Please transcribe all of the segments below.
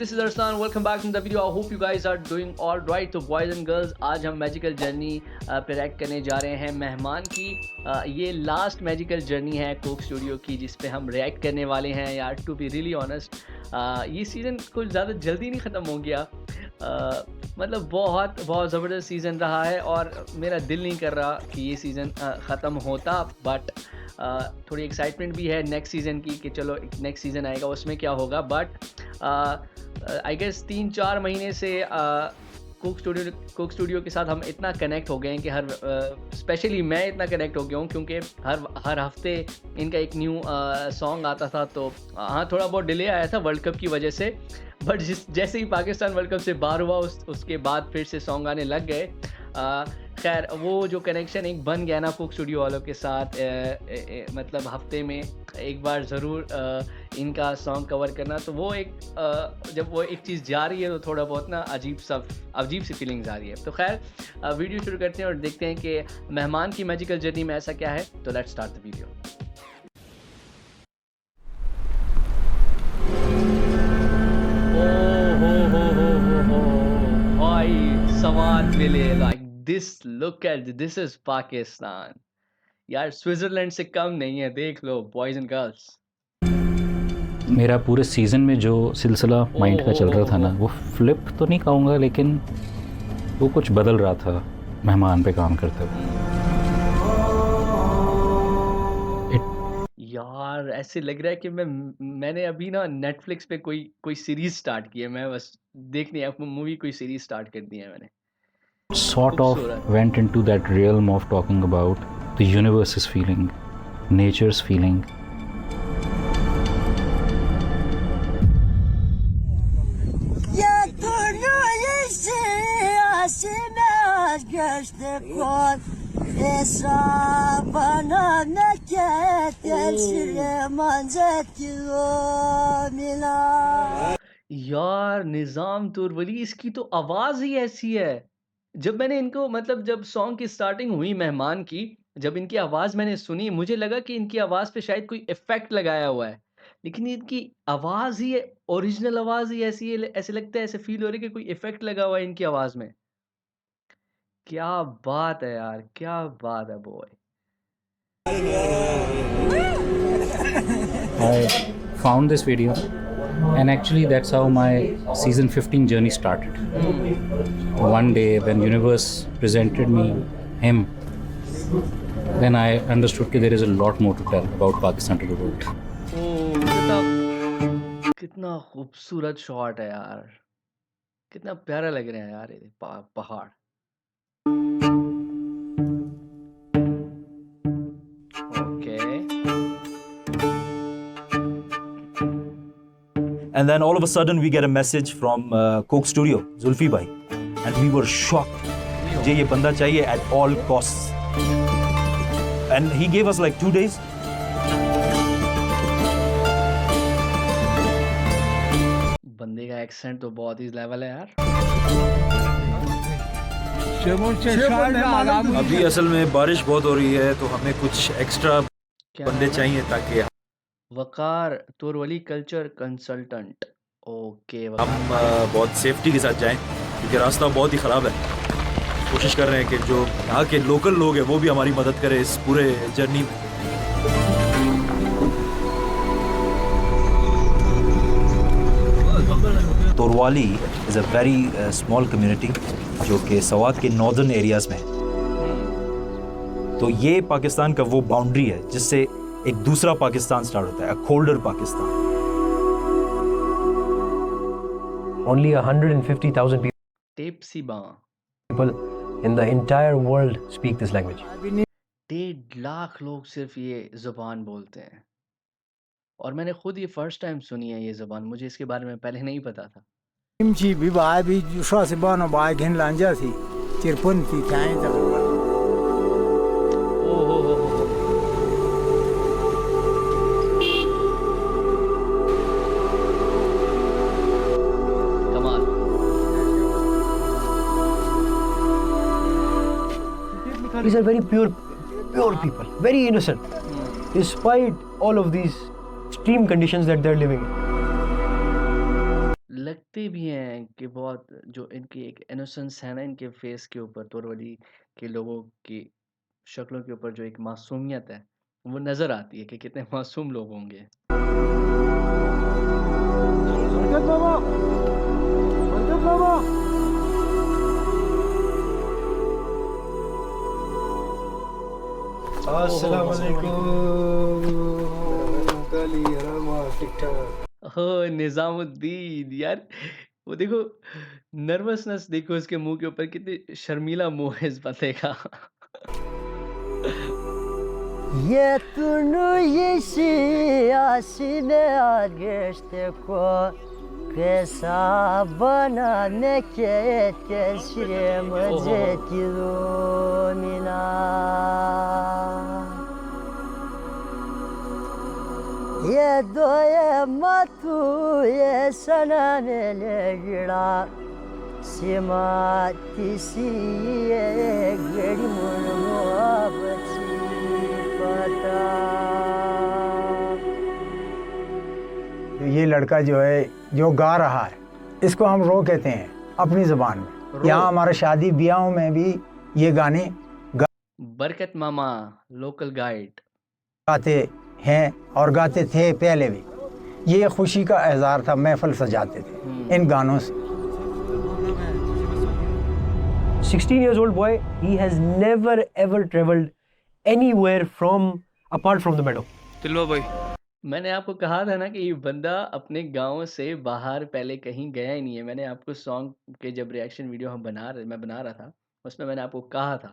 this is Arslan. Welcome back to the video. I hope you guys are doing all right. तो boys and girls, आज हम magical journey पे react करने जा रहे हैं मेहमान की। ये लास्ट मैजिकल जर्नी है कोक स्टूडियो की जिस पे हम रिएक्ट करने वाले हैं यार। टू बी रियली ऑनेस्ट, ये सीज़न कुछ ज़्यादा जल्दी नहीं ख़त्म हो गया। मतलब बहुत ज़बरदस्त सीज़न रहा है और मेरा दिल नहीं कर रहा कि ये सीज़न ख़त्म होता, बट थोड़ी एक्साइटमेंट भी है नेक्स्ट सीज़न की कि चलो नेक्स्ट सीज़न आएगा उसमें क्या होगा। बट आई गेस 3-4 महीने से कोक स्टूडियो के साथ हम इतना कनेक्ट हो गए हैं कि हर स्पेशली मैं इतना कनेक्ट हो गया हूँ क्योंकि हर हफ्ते इनका एक न्यू सॉन्ग आता था। तो हाँ, थोड़ा बहुत डिले आया था वर्ल्ड कप की वजह से, बट जैसे ही पाकिस्तान वर्ल्ड कप से बाहर हुआ उसके बाद फिर से सॉन्ग आने लग गए। खैर, वो जो कनेक्शन एक बन गया ना कोक स्टूडियो वालों के साथ, मतलब हफ्ते में एक बार ज़रूर इनका सॉन्ग कवर करना, तो वो एक जब वो एक चीज़ जा रही है तो थोड़ा बहुत ना अजीब सी फीलिंग्स आ रही है। तो खैर, वीडियो शुरू करते हैं और देखते हैं कि मेहमान की मैजिकल जर्नी में ऐसा क्या है। तो लेट्स स्टार्ट द वीडियो। सवाद मिले, like this, look at this is Pakistan यार। स्विट्जरलैंड से कम नहीं है, देख लो बॉयज एंड गर्ल्स। मेरा पूरे सीज़न में जो सिलसिला माइंड का चल रहा था ना, वो फ्लिप तो नहीं कहूँगा लेकिन वो कुछ बदल रहा था मेहमान पे काम करते हुए। यार ऐसे लग रहा है कि मैंने अभी ना नेटफ्लिक्स पे कोई सीरीज स्टार्ट की है। मैं बस देखनी है मूवी, कोई सीरीज स्टार्ट कर दी है मैंने। Sort of went into that realm of talking about the universe's feeling, nature's feeling. यार निज़ाम तुरवली, इसकी तो आवाज़ ही ऐसी है। जब मैंने इनको, मतलब जब सॉन्ग की स्टार्टिंग हुई मेहमान की, जब इनकी आवाज़ मैंने सुनी, मुझे लगा कि इनकी आवाज़ पे शायद कोई इफ़ेक्ट लगाया हुआ है, लेकिन इनकी आवाज़ ही, ओरिजिनल आवाज़ ही ऐसी है। ऐसे लगता है, ऐसे फ़ील हो रहा है कि कोई इफ़ेक्ट लगा हुआ है इनकी आवाज़ में। क्या बात है यार, क्या बात है boy. I found this video and actually that's how my season 15 journey started. One day when universe presented me him, then I understood that there is a lot more to tell about Pakistan to the world. कितना खूबसूरत shot है यार, कितना प्यारा लग रहा है यार ये पहाड़। And then all of a sudden we get a message from Coke Studio, Zulfi bhai, and we were shocked. मुझे ये बंदा चाहिए at all costs. And he gave us like 2 days. बंदे का एक्सेंट तो बहुत ही लेवल है यार। अभी असल में बारिश बहुत हो रही है तो हमें कुछ एक्स्ट्रा बंदे चाहिए ताकि वकार तोरवली कल्चर कंसल्टेंट। ओके, हम बहुत सेफ्टी के साथ जाएं क्योंकि रास्ता बहुत ही ख़राब है। कोशिश कर रहे हैं कि जो यहाँ के लोकल लोग हैं वो भी हमारी मदद करें इस पूरे जर्नी में। Torwali is a very small community जो कि सवात के नॉर्दर्न एरियाज़ में है। तो ये पाकिस्तान का वो बाउंड्री है जिससे एक दूसरा पाकिस्तान स्टार्ट होता है, a colder Pakistan. Only 150,000 people in the entire world speak this language. 1.5 lakh लोग सिर्फ ये ज़ुबान बोलते हैं और मैंने खुद ये फर्स्ट टाइम सुनी है ये ज़ुबान। मुझे इसके बारे में पहले नहीं पता था। These are very pure people, very innocent, despite all of these extreme conditions that they're living in. लगते भी हैं कि बहुत जो इनकी एक इनोसेंस है ना इनके फेस के ऊपर, तोरवली के लोगों की शक्लों के ऊपर जो एक मासूमियत है, वो नज़र आती है कि कितने मासूम लोग होंगे। अस्सलाम वालेकुम। ओह! निज़ामुद्दीन यार, वो देखो नर्वसनेस देखो इसके मुँह के ऊपर, कितनी शर्मीला मुँह है इस बंदे का। Yetunu yeşi asine ageste ko Kesabana neket kesrem ओहो! zetilumina Ye doye matu ye sana nelegida Sima tisiye gedi muhabati ये लड़का जो है जो गा रहा है इसको हम रो कहते हैं अपनी ज़बान में। रो। यहाँ हमारे शादी ब्याहों में भी ये गाने बरकत मामा, लोकल गाइड। गाते हैं और गाते थे पहले भी। ये खुशी का इज़हार था, महफिल सजाते थे इन गानों से। 16 years old boy, he has never ever traveled anywhere from apart from the meadow. तिलवा भाई मैंने आपको कहा था ना कि ये बंदा अपने गाँव से बाहर पहले कहीं गया ही नहीं है। मैंने आपको सॉन्ग के जब रिएक्शन वीडियो मैं बना रहा था, उसमें मैंने आपको कहा था।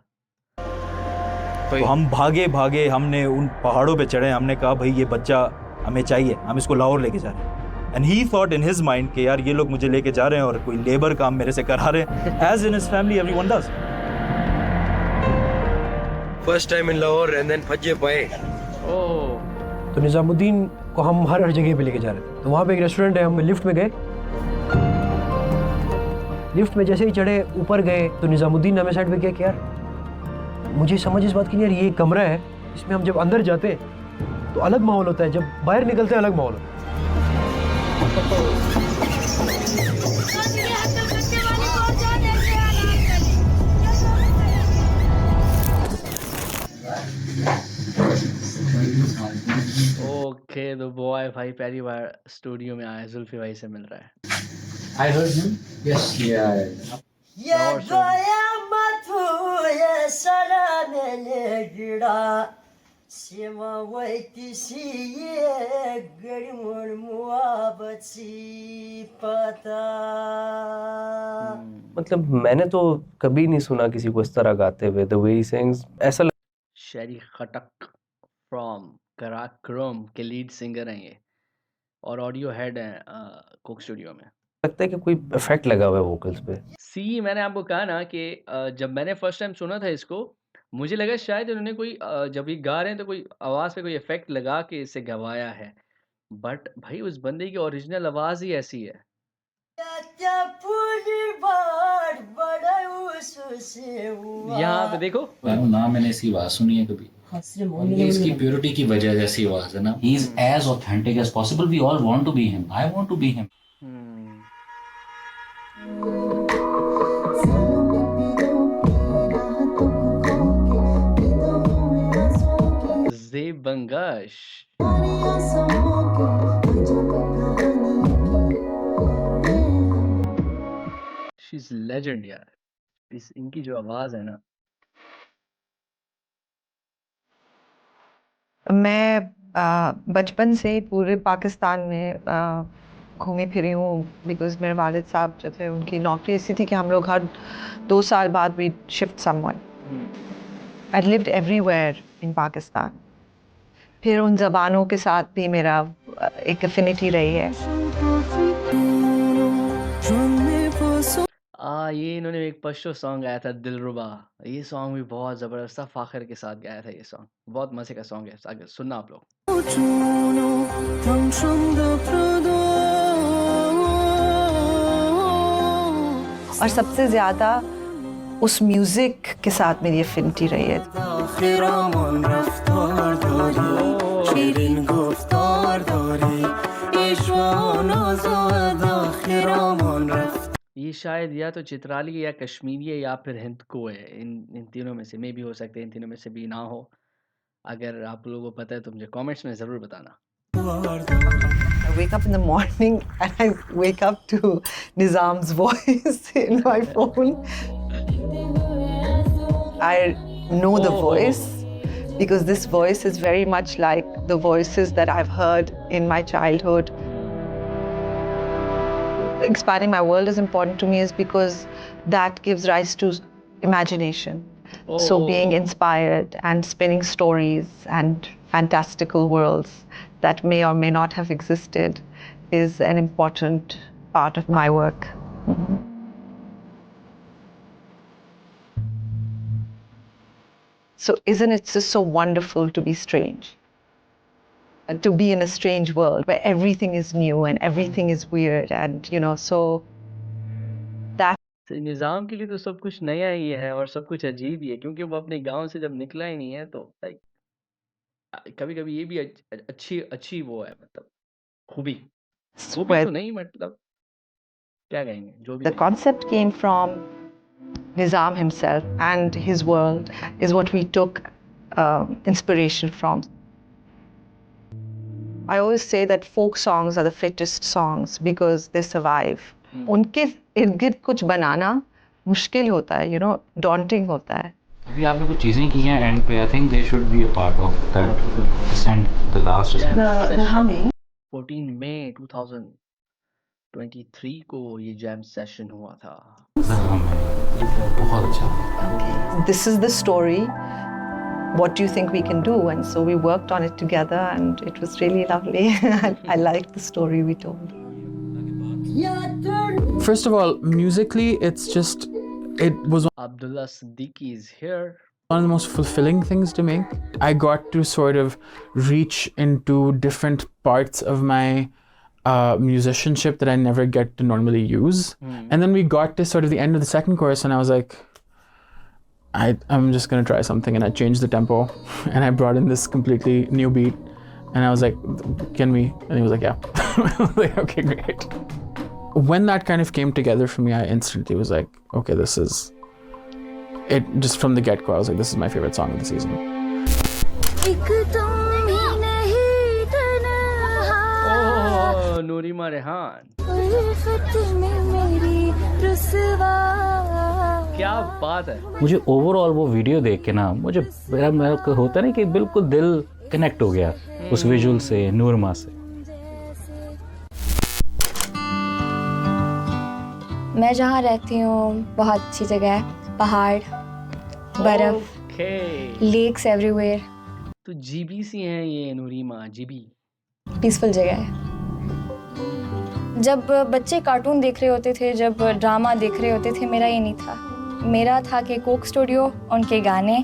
तो हम भागे भागे हमने उन पहाड़ों पे चढ़े, हमने कहा भाई ये बच्चा हमें चाहिए, हम इसको लाहौर लेके जा रहे हैं। And he thought in his mind कि यार ये लोग मुझे लेके जा रहे हैं और कोई लेबर काम मेरे से करा रहे हैं, as in his family everyone does. First time in Lahore and then Fajje Paye. Oh! तो निज़ामुद्दीन को हम हर जगह पे लेके जा रहे थे। तो वहाँ पे एक रेस्टोरेंट है, हम लिफ्ट में गए। लिफ्ट में जैसे ही चढ़े ऊपर गए तो निज़ामुद्दीन ने हमें साइड पे किया कि यार मुझे समझ इस बात की नहीं यार, ये एक कमरा है, इसमें हम जब अंदर जाते तो अलग माहौल होता है, जब बाहर निकलते अलग माहौल होता है। ओके, तो बॉय भाई पहली बार स्टूडियो में आया, जुल्फी भाई से मिल रहा है। I heard him. Yes, yeah. ये दोया मथु ये sana nelegida Sima waitisi ye gadi mun muhabati pata मतलब मैंने तो कभी नहीं सुना किसी को इस तरह गाते हुए। The way he sings, ऐसा शेरी खटक फ्रॉम कराक्रम के लीड सिंगर हैं ये, और ऑडियो हेड हैं कोक स्टूडियो में। लगता है कि कोई इफेक्ट लगा हुआ है वोकल्स पे। मैंने आपको कहा ना कि जब मैंने फर्स्ट टाइम सुना था इसको, मुझे लगा शायद उन्होंने कोई जब ये गा रहे हैं तो कोई आवाज़ पे कोई इफेक्ट लगा के इसे गवाया है, बट भाई उस बंदे की ओरिजिनल आवाज़ ही ऐसी है। यहाँ पे देखो, ना मैंने ऐसी आवाज सुनी है कभी। ये इसकी प्योरिटी की वजह जैसी आवाज है ना। He is as authentic as possible. We all want to be him. I want to be him. ज़ेब Bangash. She is legend यार, इनकी जो आवाज़ है ना। मैं बचपन से पूरे पाकिस्तान में घूमी फिरी हूँ, बिकॉज़ मेरे वालिद साहब जो थे उनकी नौकरी ऐसी थी कि हम लोग हर 2 साल बाद we shift someone. I lived everywhere in Pakistan. फिर उन ज़बानों के साथ भी मेरा एक एफिनिटी रही है। ये इन्होंने एक पश्तो सॉन्ग गाया था दिलरुबा, ये सॉन्ग भी बहुत ज़बरदस्त था, फ़ाखर के साथ गाया था ये सॉन्ग, बहुत मज़े का सॉन्ग है, अगर सुनना आप लोग। और सबसे ज़्यादा उस म्यूज़िक के साथ मेरी एफिनिटी रही है। शायद या तो चित्राली या कश्मीरी है या फिर हिंदको है। इन तीनों में से मे भी हो सकते हैं, इन तीनों में से भी ना हो। अगर आप लोगों को पता है तो मुझे कमेंट्स में ज़रूर बताना। I wake up in the morning and I wake up to Nizam's voice in my phone. I know the voice because this voice is very much like the voices that I've heard in my childhood. Expanding my world is important to me is because that gives rise to imagination. So being inspired and spinning stories and fantastical worlds that may or may not have existed is an important part of my work. So isn't it just so wonderful to be strange? And to be in a strange world where everything is new and everything is weird and so that तो निज़ाम के लिए तो सब कुछ नया ही है और सब कुछ अजीब ही है, क्योंकि वो अपने गाँव से जब निकला ही नहीं है तो लाइक कभी-कभी ये भी अच्छी वो है, मतलब खूबी। खूबी where तो नहीं, मतलब क्या कहेंगे, जो भी the कहें। concept came from Nizam himself, and his world is what we took inspiration from. I always say that folk songs are the fittest songs because they survive. उनके इर्द गिर्द कुछ बनाना मुश्किल होता है, daunting होता है. अभी आपने कुछ चीज़ें की हैं एंड पे, I think they should be a part of that descent, the last descent. The humming. 14 मई 2023 को ये जैम सेशन हुआ था। बहुत अच्छा। This is the story. What do you think we can do? And so we worked on it together, and it was really lovely. I liked the story we told. First of all, musically, it was Abdullah Siddiqui is here. one of the most fulfilling things to make. I got to sort of reach into different parts of my musicianship that I never get to normally use. And then we got to sort of the end of the second chorus, and I was like, I'm just gonna try something, and I changed the tempo, and I brought in this completely new beat, and I was like, can we? And he was like, yeah. I was like, okay, great. When that kind of came together for me, I instantly was like, okay, this is it. Just from the get-go, I was like, this is my favorite song of the season. Oh, नूरिमा Rehan, क्या बात है। मुझे overall वो video देख के ना, मुझे मेरा होता है ना कि बिल्कुल दिल कनेक्ट हो गया उस विजुअल से, नूरमा से। मैं जहाँ रहती हूँ बहुत अच्छी जगह है, पहाड़, बर्फ, लेक्स एवरीवेयर। तो जीबी सी हैं ये नूरिमा, जीबी। पीसफुल जगह है। जब बच्चे कार्टून देख रहे होते थे, जब ड्रामा देख रहे होते थे, मेरा ये नहीं था। मेरा था कि कोक स्टूडियो, उनके गाने,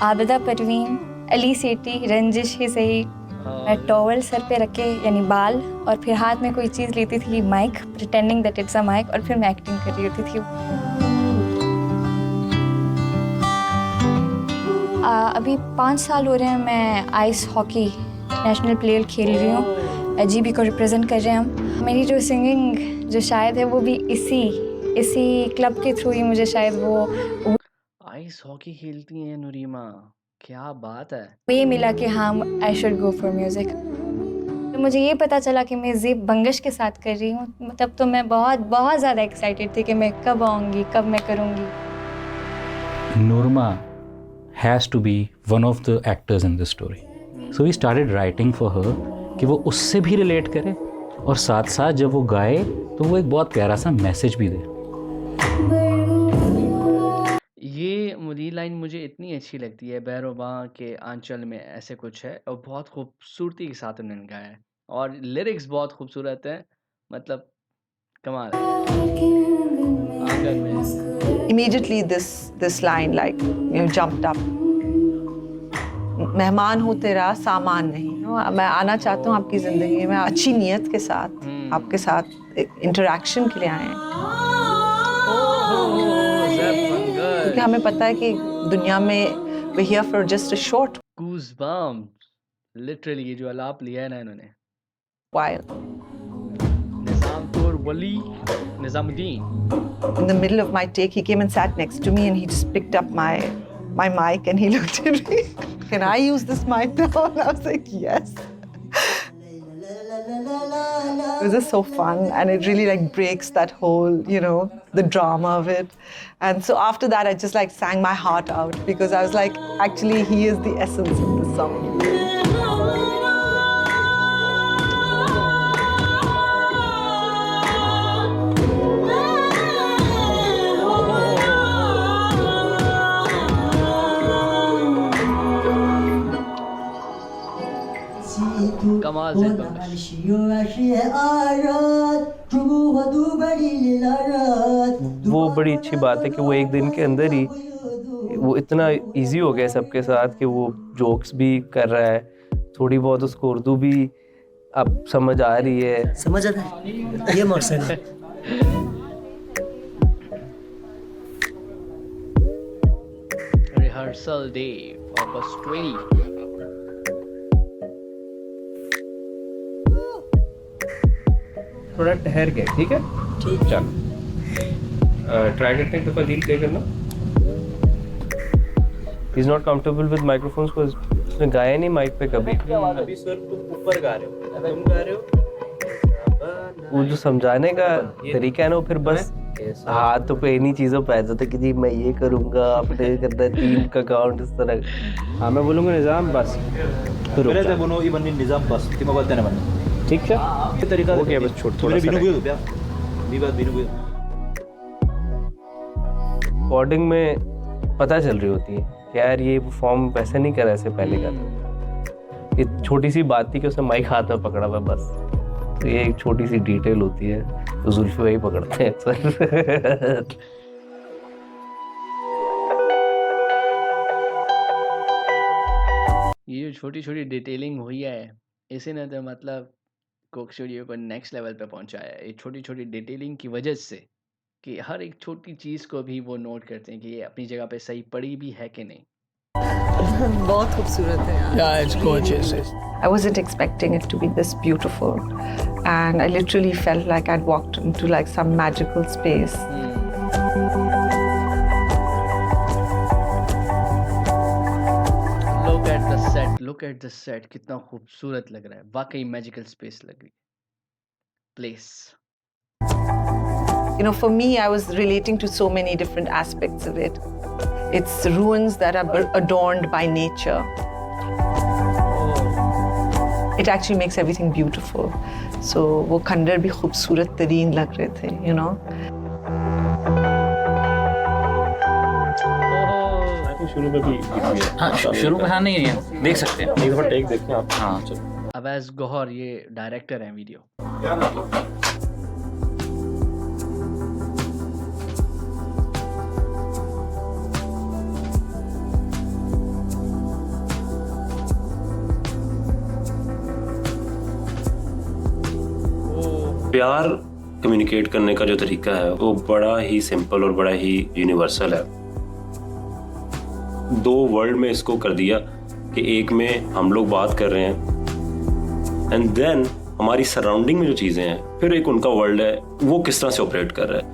आबिदा परवीन, अली सेठी, रंजिश ही सही, मैं टॉवल सर पे रख के, यानी बाल, और फिर हाथ में कोई चीज़ लेती थी, mic, pretending that it's a mic, और फिर मैं एक्टिंग कर रही होती थी। अभी 5 साल हो रहे हैं मैं आइस हॉकी नेशनल प्लेयर खेल रही हूँ। जीबी को रिप्रेजेंट कर रहे हैं हम। मेरी जो सिंगिंग जो शायद है वो भी इसी क्लब के थ्रू ही मुझे शायद वो आइस हॉकी खेलती हैं नूरिमा, क्या बात है। ये मिला कि हाँ, I should go for music. मुझे ये पता चला कि मैं ज़ेब बंगश के साथ कर रही हूँ, तब तो मैं बहुत बहुत ज़्यादा एक्साइटेड थी कि मैं कब आऊँगी, कब मैं करूँगी। Noorma has to be one of the actors in this story. So we started writing for her कि वो उससे भी रिलेट करे और साथ साथ जब वो गाए तो वो एक बहुत प्यारा सा मैसेज भी दे। ये मुझे लाइन मुझे इतनी अच्छी लगती है, बैरोबां के आंचल में ऐसे कुछ है, और बहुत खूबसूरती के साथ उन्होंने गाया है और लिरिक्स बहुत खूबसूरत हैं, मतलब कमाल है। आंगन में Immediately this line jumped up. मेहमान हूँ तेरा सामान नहीं। मैं आना चाहता हूँ आपकी ज़िंदगी में अच्छी नीयत के साथ, आपके साथ इंटरेक्शन के लिए आए हैं। क्योंकि हमें पता है कि दुनिया में we're here for just a short goosebumps, literally ये जो आलाप लिया है ना इन्होंने। while. निज़ाम तौर Wali Nizamuddin. In the middle of my take, he came and sat next to me and he just picked up my mic and he looked at me. Can I use this mic now? And I was like, yes. It was just so fun, and it really like breaks that whole, the drama of it. And so after that, I just like sang my heart out because I was like, actually, he is the essence of the song. कमाल से बंगश। वो बड़ी अच्छी बात है कि वो एक दिन के अंदर ही वो इतना इजी हो गया सबके साथ कि वो जोक्स भी कर रहा है, थोड़ी बहुत उसको उर्दू भी अब समझ आ रही है। समझ आ रहा है, ये मकसद है। Rehearsal day for bus 20. थोड़ा ठहर गए, ठीक है? ठीक। चल ट्राई करते हैं, एक दफा लीड प्ले करना। He's not comfortable with microphones because उसने गाया नहीं माइक पे कभी। अभी सर तुम ऊपर गा रहे हो, तुम गा रहे हो। वो जो समझाने का तरीका है ना, वो फिर बस हाथों पे इन्हीं चीज़ों पे आ जाता है कि जी मैं ये करूँगा, आपने करना है टीम का काउंट इस तरह। हाँ मैं बोलूँगा निज़ाम बस। Beres de bunu iban nizam bas. Tima baat dene bana. ठीक है? ये तरीका हो गया बस छोड़ थोड़ा सा। बिनु बुयो भी बात बिनु बुयो। रिकॉर्डिंग में पता चल रही होती है कि यार ये फॉर्म वैसे नहीं करा ऐसे पहले का। ये छोटी सी बात थी कि उसने माइक हाथ में पकड़ा हुआ बस। तो ये एक छोटी सी डिटेल होती है तो जुल्फी वही पकड़ते हैं अक्सर। ये जो छोटी छोटी डिटेलिंग हुई है, इसी ने तो मतलब कोक स्टूडियो को नेक्स्ट लेवल पे पहुंचाया है। ये छोटी छोटी डिटेलिंग की वजह से कि हर एक छोटी चीज़ को भी वो नोट करते हैं कि ये अपनी जगह पे सही पड़ी भी है कि नहीं। बहुत खूबसूरत है यार। Yeah, it's gorgeous. I wasn't expecting it to be this beautiful, and I literally felt like I'd walked into like some magical space. Look at the set, कितना खूबसूरत लग रहा है, वाकई मैजिकल स्पेस लग रही है। Place. For me, I was relating to so many different aspects of it. It's ruins that are adorned by nature. It actually makes everything beautiful. So वो खंडर भी खूबसूरत तरीन लग रहे थे, शुरू में भी हाँ शुरू में हाँ नहीं है, देख सकते हैं एक दफा टेक देखें आप। हाँ चलो। अवैस गौहर ये डायरेक्टर हैं वीडियो। प्यार कम्युनिकेट करने का जो तरीका है वो बड़ा ही सिंपल और बड़ा ही यूनिवर्सल है। दो वर्ल्ड में इसको कर दिया कि एक में हम लोग बात कर रहे हैं एंड देन हमारी सराउंडिंग में जो चीज़ें हैं, फिर एक उनका वर्ल्ड है, वो किस तरह से ऑपरेट कर रहा है।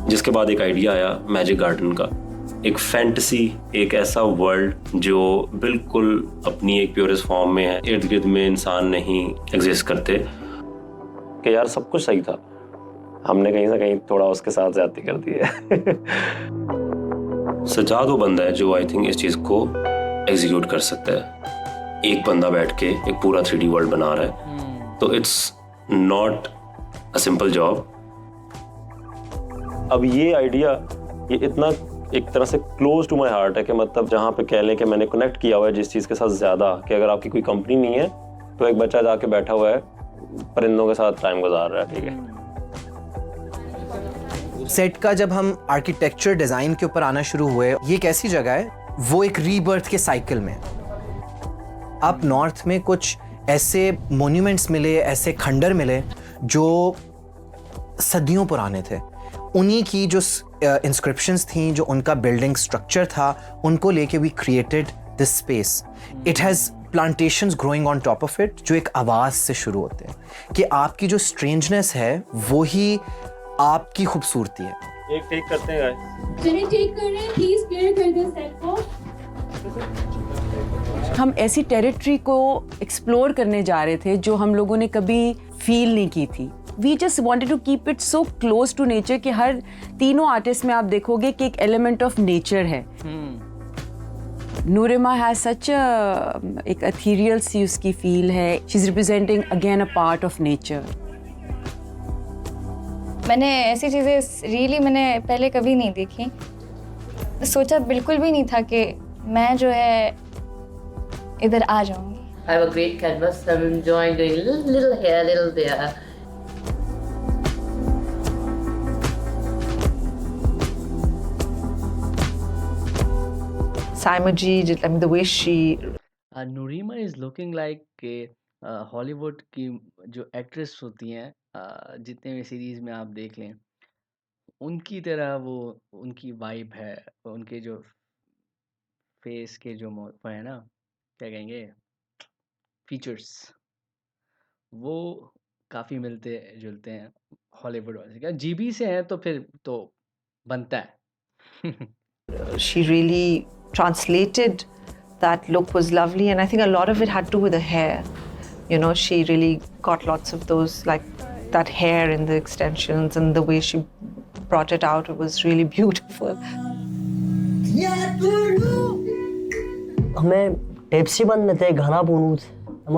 जिसके बाद एक आइडिया आया मैजिक गार्डन का, एक फैंटेसी, एक ऐसा वर्ल्ड जो बिल्कुल अपनी एक प्योरेस्ट फॉर्म में है, इर्द गिर्द में इंसान नहीं एग्जिस्ट करते। कि यार सब कुछ सही था, हमने कहीं से कहीं थोड़ा उसके साथ ज्यादती कर दी है। सजाद वो बंदा है जो आई थिंक इस चीज़ को एग्जीक्यूट कर सकता है। एक बंदा बैठ के एक पूरा 3D वर्ल्ड बना रहा है, तो it's not a simple job. अब ये आइडिया ये इतना एक तरह से क्लोज टू माई हार्ट है कि मतलब जहाँ पे कह लें कि मैंने कनेक्ट किया हुआ है जिस चीज़ के साथ ज़्यादा, कि अगर आपकी कोई कंपनी नहीं है तो एक बच्चा जाके बैठा हुआ है परिंदों के साथ टाइम गुजार रहा है, ठीक है। सेट का जब हम आर्किटेक्चर डिज़ाइन के ऊपर आना शुरू हुए, ये एक ऐसी जगह है, वो एक रीबर्थ के साइकिल में। अब नॉर्थ में कुछ ऐसे मोन्यूमेंट्स मिले, ऐसे खंडर मिले जो सदियों पुराने थे। उन्हीं की जो इंस्क्रिप्शंस थी, जो उनका बिल्डिंग स्ट्रक्चर था, उनको लेके we created this space. It has plantations growing on top of it, जो एक आवाज़ से शुरू होते हैं, कि आपकी जो स्ट्रेंजनेस है वो ही आपकी खूबसूरती है। एक टेक करते हैं गाइस। चलिए टेक कर रहे हैं, प्लीज क्लियर कर दें सेट को। हम ऐसी टेरिटरी को एक्सप्लोर करने जा रहे थे जो हम लोगों ने कभी फील नहीं की थी। We just wanted to keep it so close to nature कि हर तीनों आर्टिस्ट में आप देखोगे कि एक एलिमेंट ऑफ नेचर है। नूरिमा हैज सच एक ethereal सी उसकी फील है। She is representing again a part of nature. मैंने ऐसी चीज़ें रियली मैंने पहले कभी नहीं देखी। सोचा बिल्कुल भी नहीं था कि मैं जो है इधर आ जाऊंगी। I have a great canvas. I'm enjoying doing little here, little there. Saima ji, I mean, the way she Noorima is looking like के हॉलीवुड की जो एक्ट्रेस होती हैं, जितने भी सीरीज में आप देख लें उनकी तरह वो उनकी वाइब है, उनके जो फेस के जो वो है ना, क्या कहेंगे, फीचर्स, वो काफ़ी मिलते जुलते हैं हॉलीवुड वाले से। क्या जीबी से हैं तो फिर तो बनता है। she really translated that look was lovely, and I think a lot of it had to do with the hair. You know, she really got lots of those, like that hair and the extensions and the way she brought it out. It was really beautiful. हमें टेप्सी बंद में थे गाना बोनूत हम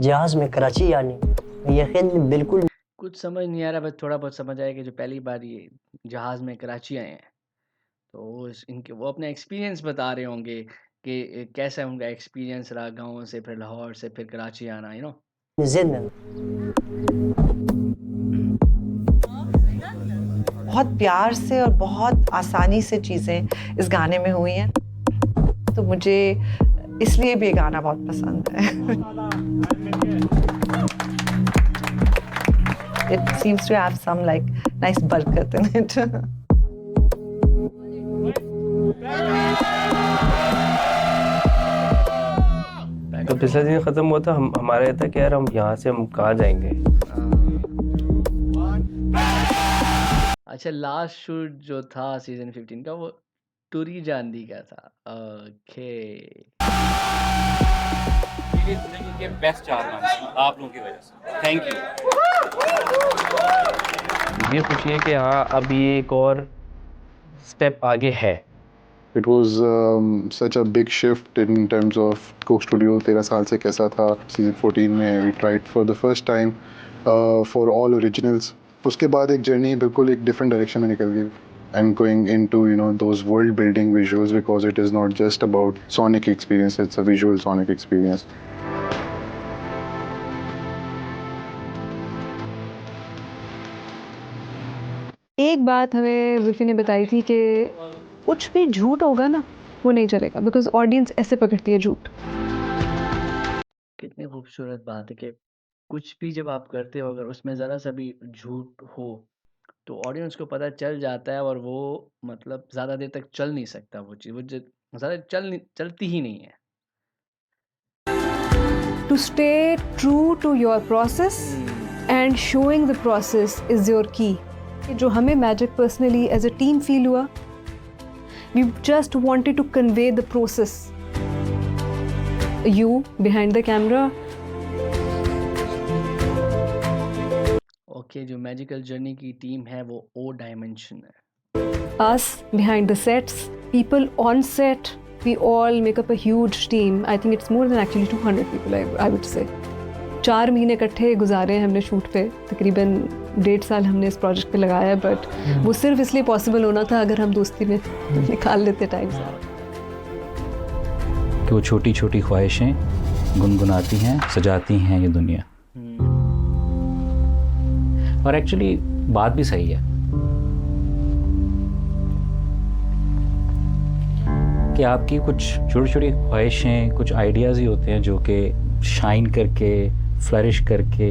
जहाज में कराची यानी यकीन बिल्कुल कुछ समझ नहीं आ रहा, बस थोड़ा बहुत समझ आया कि जो पहली बार ये जहाज़ में कराची आए हैं तो इनके वो अपना एक्सपीरियंस बता रहे होंगे कि कैसा उनका एक्सपीरियंस रहा गाँव से फिर लाहौर से फिर कराची आना, यू नो। बहुत प्यार से और बहुत आसानी से चीज़ें इस गाने में हुई हैं, तो मुझे इसलिए भी ये गाना बहुत पसंद है। It seems to have some like nice बरकत in it. तो पिछला सीजन खत्म हुआ था, हमारा था कि यार हम यहाँ से हम कहाँ जाएंगे। अच्छा, लास्ट शूट जो था सीजन 15 का वो टूरी जांदी का था। ओके, मेरी जिंदगी के बेस्ट 4 मंथ आप लोगों की वजह से, थैंक यू। ये खुशी है कि हाँ अभी एक और स्टेप आगे है। It was such a big shift in terms of Coke Studio 13 साल से कैसा था। सीजन 14 में we tried for the first time for all originals। उसके बाद एक जर्नी बिल्कुल एक डिफरेंट डायरेक्शन में निकल गई and going into those world building visuals, because it is not just about sonic experience, it's a visual sonic experience. एक बात हमें विफी ने बताई थी कि कुछ भी झूठ होगा ना वो नहीं चलेगा, बिकॉज ऑडियंस ऐसे पकड़ती है झूठ। कितनी खूबसूरत बात है कि कुछ भी जब आप करते हो अगर उसमें ज़रा सा भी झूठ हो तो ऑडियंस को पता चल जाता है और वो मतलब ज़्यादा देर तक चल नहीं सकता वो चीज़, वो ज़्यादा चलती ही नहीं है। To stay true to your process and showing the process is your key. जो हमें magic personally as a team feel हुआ, we just wanted to convey the process. You behind the camera. Okay, जो magical journey की team है वो ओ dimension है। Us behind the sets, people on set, we all make up a huge team. I think it's more than actually 200 people, I would say. 4 महीने इकट्ठे गुजारे हैं हमने शूट पे, तकरीबन 1.5 साल हमने इस प्रोजेक्ट पे लगाया है, बट वो सिर्फ इसलिए पॉसिबल होना था अगर हम दोस्ती में निकाल लेते टाइम से। कि वो छोटी छोटी ख्वाहिशें गुनगुनाती हैं, सजाती हैं ये दुनिया। और एक्चुअली बात भी सही है कि आपकी कुछ छोटी छोटी ख्वाहिशें, कुछ आइडियाज़ ही होते हैं जो कि शाइन करके, फ्लरिश करके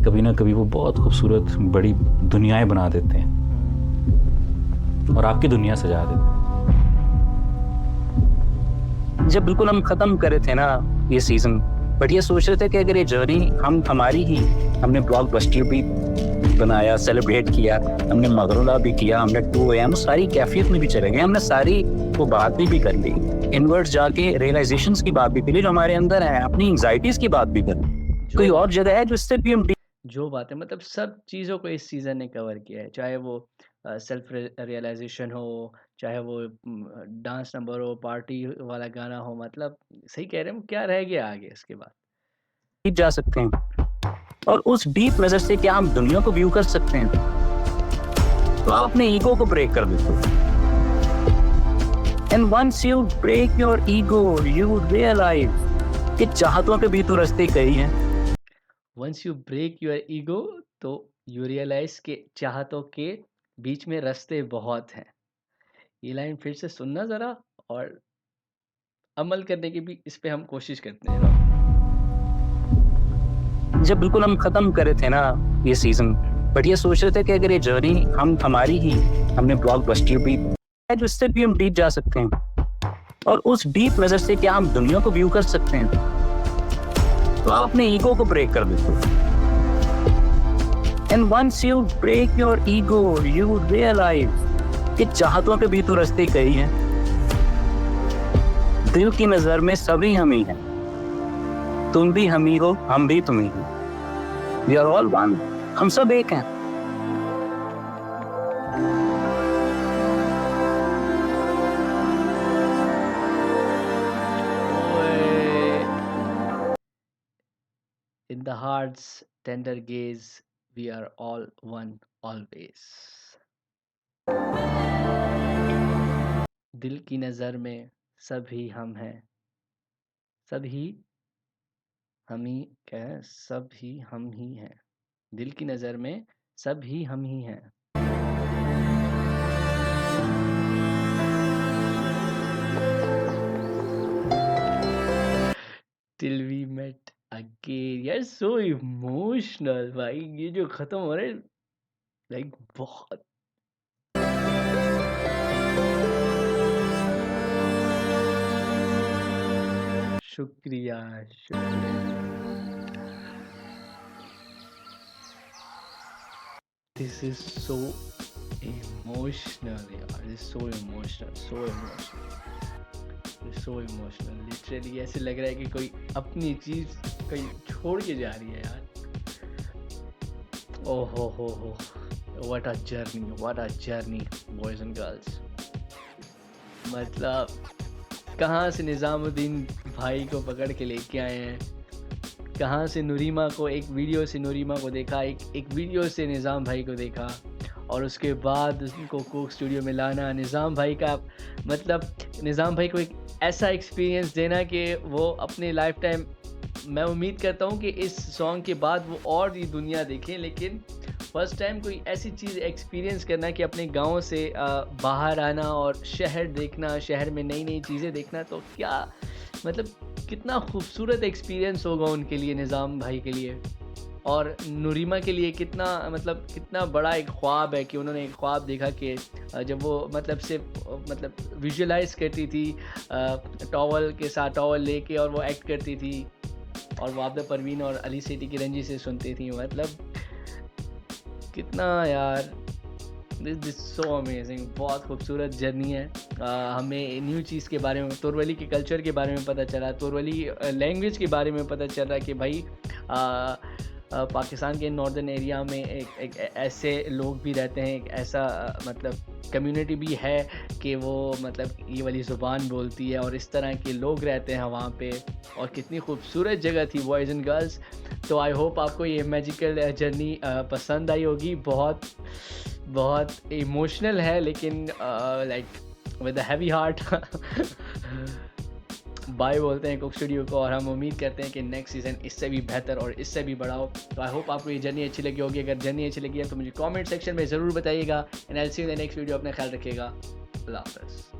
कभी ना कभी वो बहुत खूबसूरत बड़ी दुनियाएं बना देते हैं और आपकी दुनिया सजा देते हैं। जब बिल्कुल हम ख़त्म करे थे ना ये सीज़न, बट ये सोच रहे थे कि अगर ये जर्नी हमारी ही, हमने ब्लॉकबस्टर भी बनाया, सेलिब्रेट किया, हमने मगरुला भी किया, हमने 2 AM सारी कैफियत में भी चले गए, हमने सारी वो बात भी कर ली, इनवर्ट जाके रियलाइजेशंस की बात भी कर ली जो हमारे अंदर है, अपनी एंग्जाइटीज़ की बात भी कर ली। कोई और जगह है जो इससे भी हम जो बातें मतलब सब चीज़ों को इस सीज़न ने कवर किया है, चाहे वो सेल्फ रियलाइजेशन हो, चाहे वो डांस नंबर हो, पार्टी वाला गाना हो, मतलब सही कह रहे हैं, क्या रह गया आगे इसके बाद? जीत जा सकते हैं और उस डीप नजर से क्या हम दुनिया को व्यू कर सकते हैं, तो आप अपने ईगो को ब्रेक कर देते हो। And once you break your ego you realize कि चाहतों के भी तो रास्ते कई हैं। Once you break your ego तो यू रियलाइज के चाहतों के बीच में रास्ते बहुत हैं। ये लाइन फिर से सुनना ज़रा और अमल करने की भी इस पे हम कोशिश करते हैं। जब बिल्कुल हम ख़त्म करे थे ना ये सीज़न, बट ये सोच रहे थे कि अगर ये जर्नी हमारी ही, हमने ब्लॉकबस्टर भी है जो इससे भी हम डीप जा सकते हैं और उस डीप नज़र से क्या हम दुनिया को व्यू कर सकते हैं, तो आप अपने ईगो को ब्रेक कर देते हो। And once you break your ego you realize कि चाहतों के भी तो रास्ते कई हैं, दिल की नज़र में सभी हम ही हैं, तुम भी हम ही हो, हम भी तुम ही हो, वी आर ऑल वन, हम सब एक हैं। In the heart's tender gaze, we are all one always. दिल की नज़र में सभी हम हैं, सभी हम ही क्या है, सब ही हम ही हैं, दिल की नज़र में सब ही हम ही हैं। Till we met again, यार so emotional भाई, ये जो खत्म हो रहा है लाइक बहुत शुक्रिया शुक्रिया। This is so emotional यार, this is so emotional, so emotional, so emotional, literally ऐसे लग रहा है कि कोई अपनी चीज कहीं छोड़ के जा रही है यार। ओहो हो, what a journey boys and girls। मतलब कहाँ से निज़ामुद्दीन भाई को पकड़ के लेके आए हैं, कहाँ से नूरीमा को, एक वीडियो से नूरीमा को देखा, एक वीडियो से निज़ाम भाई को देखा और उसके बाद उनको कोक स्टूडियो में लाना, निज़ाम भाई का मतलब निज़ाम भाई को एक ऐसा एक्सपीरियंस देना कि वो अपने लाइफ टाइम, मैं उम्मीद करता हूँ कि इस सॉन्ग के बाद वो और ये दुनिया देखें, लेकिन फर्स्ट टाइम कोई ऐसी चीज़ एक्सपीरियंस करना कि अपने गांव से बाहर आना और शहर देखना, शहर में नई नई चीज़ें देखना, तो क्या मतलब कितना खूबसूरत एक्सपीरियंस होगा उनके लिए, निज़ाम भाई के लिए और नूरीमा के लिए कितना मतलब कितना बड़ा एक ख्वाब है कि उन्होंने एक ख्वाब देखा कि जब वो मतलब से मतलब विजुअलाइज करती थी टॉवल के साथ, टॉवल लेके और वो एक्ट करती थी और वो आबिदा परवीन और अली सेठी की रंजी से सुनती थी, मतलब कितना यार दिस सो अमेजिंग, बहुत खूबसूरत जर्नी है। हमें न्यू चीज़ के बारे में, तोरवली के कल्चर के बारे में पता चला, तोरवली लैंग्वेज के बारे में पता चल रहा कि भाई पाकिस्तान के नॉर्दर्न एरिया में एक ऐसे लोग भी रहते हैं, एक ऐसा मतलब कम्युनिटी भी है कि वो मतलब ये वाली ज़ुबान बोलती है और इस तरह के लोग रहते हैं वहाँ पे, और कितनी खूबसूरत जगह थी बॉयज़ एंड गर्ल्स। तो आई होप आपको ये मैजिकल जर्नी पसंद आई होगी, बहुत इमोशनल है लेकिन like with a heavy heart by बोलते हैं कोक स्टूडियो को, और हम उम्मीद करते हैं कि नेक्स्ट सीज़न इससे भी बेहतर और इससे भी बड़ा हो। तो आई होप आपको ये जर्नी अच्छी लगी होगी, अगर जर्नी अच्छी लगी है तो मुझे कमेंट सेक्शन में ज़रूर बताइएगा। And I will see you in the next video. अपना ख्याल रखिएगा, अल्लाह हाफ़िज़।